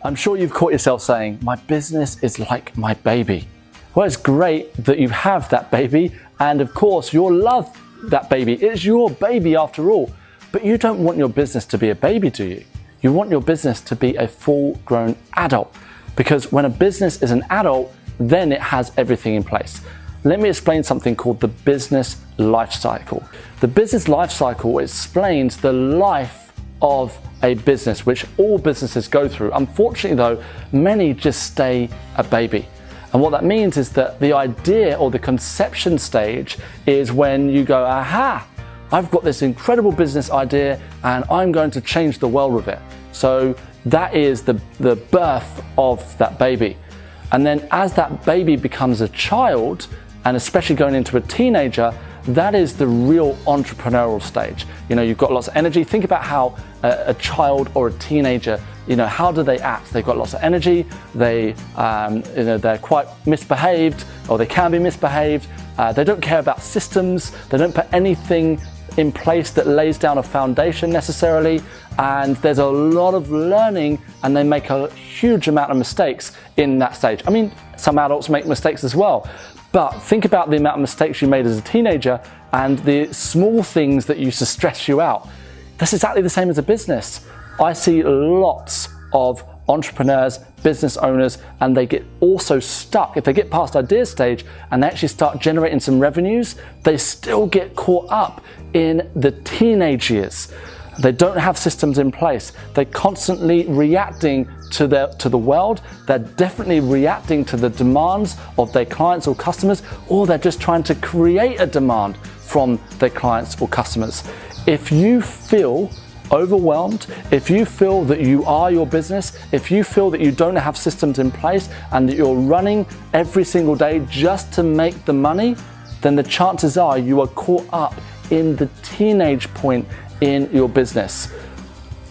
I'm sure you've caught yourself saying, my business is like my baby. Well, it's great that you have that baby, and of course you'll love that baby. It's your baby after all, but you don't want your business to be a baby, do you? You want your business to be a full-grown adult, because when a business is an adult, then it has everything in place. Let me explain something called the business life cycle. The business life cycle explains the life of a business, which all businesses go through. Unfortunately though, many just stay a baby. And what that means is that the idea or the conception stage is when you go, aha, I've got this incredible business idea and I'm going to change the world with it. So that is the birth of that baby. And then as that baby becomes a child, and especially going into a teenager, that is the real entrepreneurial stage. You know, you've got lots of energy. Think about how a child or a teenager, you know, how do they act? They've got lots of energy. They're quite misbehaved, or they can be misbehaved. They don't care about systems. They don't put anything in place that lays down a foundation necessarily. And there's a lot of learning, and they make a huge amount of mistakes in that stage. I mean, some adults make mistakes as well. But think about the amount of mistakes you made as a teenager and the small things that used to stress you out. That's exactly the same as a business. I see lots of entrepreneurs, business owners, and they get also stuck. If they get past idea stage and they actually start generating some revenues, they still get caught up in the teenage years. They don't have systems in place. They're constantly reacting to the world. They're definitely reacting to the demands of their clients or customers, or they're just trying to create a demand from their clients or customers. If you feel overwhelmed, if you feel that you are your business, if you feel that you don't have systems in place and that you're running every single day just to make the money, then the chances are you are caught up in the teenage point in your business.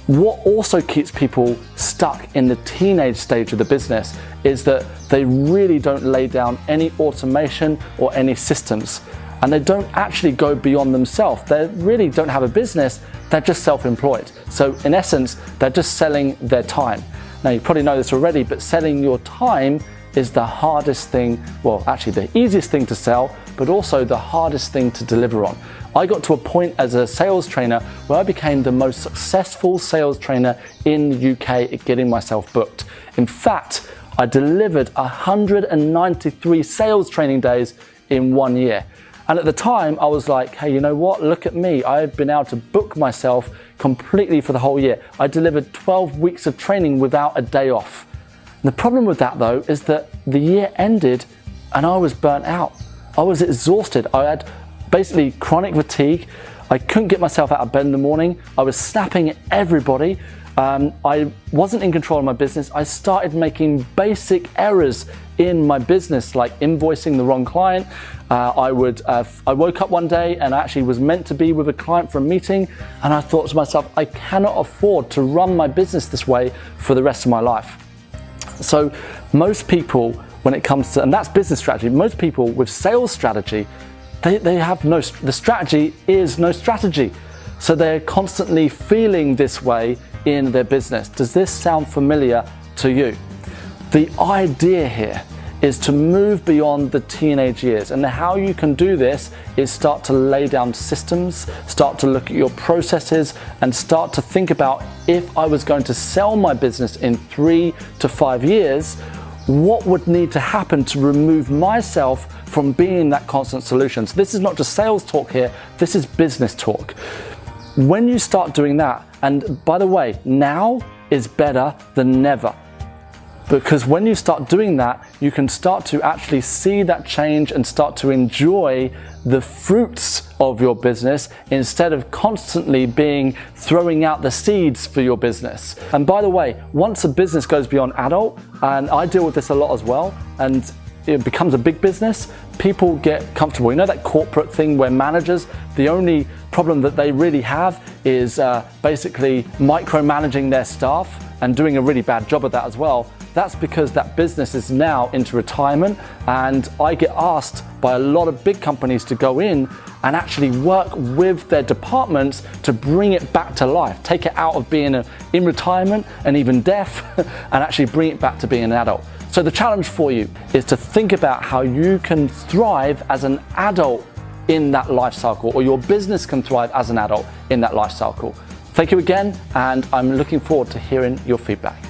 What also keeps people stuck in the teenage stage of the business is that they really don't lay down any automation or any systems, and they don't actually go beyond themselves. They really don't have a business, they're just self-employed. So in essence, they're just selling their time. Now you probably know this already, but selling your time is the hardest thing, well actually the easiest thing to sell, but also the hardest thing to deliver on. I got to a point as a sales trainer where I became the most successful sales trainer in the UK at getting myself booked. In fact, I delivered 193 sales training days in 1 year. And at the time I was like, hey, you know what? Look at me. I've been able to book myself completely for the whole year. I delivered 12 weeks of training without a day off. And the problem with that though is that the year ended and I was burnt out. I was exhausted. I had basically chronic fatigue. I couldn't get myself out of bed in the morning. I was snapping at everybody. I wasn't in control of my business. I started making basic errors in my business, like invoicing the wrong client. I woke up one day and I actually was meant to be with a client for a meeting, and I thought to myself, I cannot afford to run my business this way for the rest of my life. So most people, when it comes to, and that's business strategy, most people with sales strategy, they have the strategy is no strategy. So they're constantly feeling this way in their business. Does this sound familiar to you? The idea here is to move beyond the teenage years, and how you can do this is start to lay down systems, start to look at your processes, and start to think about, if I was going to sell my business in 3 to 5 years, what would need to happen to remove myself from being that constant solution. So this is not just sales talk here, this is business talk. When you start doing that, and by the way, now is better than never, because when you start doing that, you can start to actually see that change and start to enjoy the fruits of your business instead of constantly throwing out the seeds for your business. And by the way, once a business goes beyond adult, and I deal with this a lot as well, and it becomes a big business, people get comfortable. You know that corporate thing where managers, the only problem that they really have is basically micromanaging their staff and doing a really bad job of that as well. That's because that business is now into retirement, and I get asked by a lot of big companies to go in and actually work with their departments to bring it back to life, take it out of being in retirement and even deaf, and actually bring it back to being an adult. So the challenge for you is to think about how you can thrive as an adult in that life cycle, or your business can thrive as an adult in that life cycle. Thank you again, and I'm looking forward to hearing your feedback.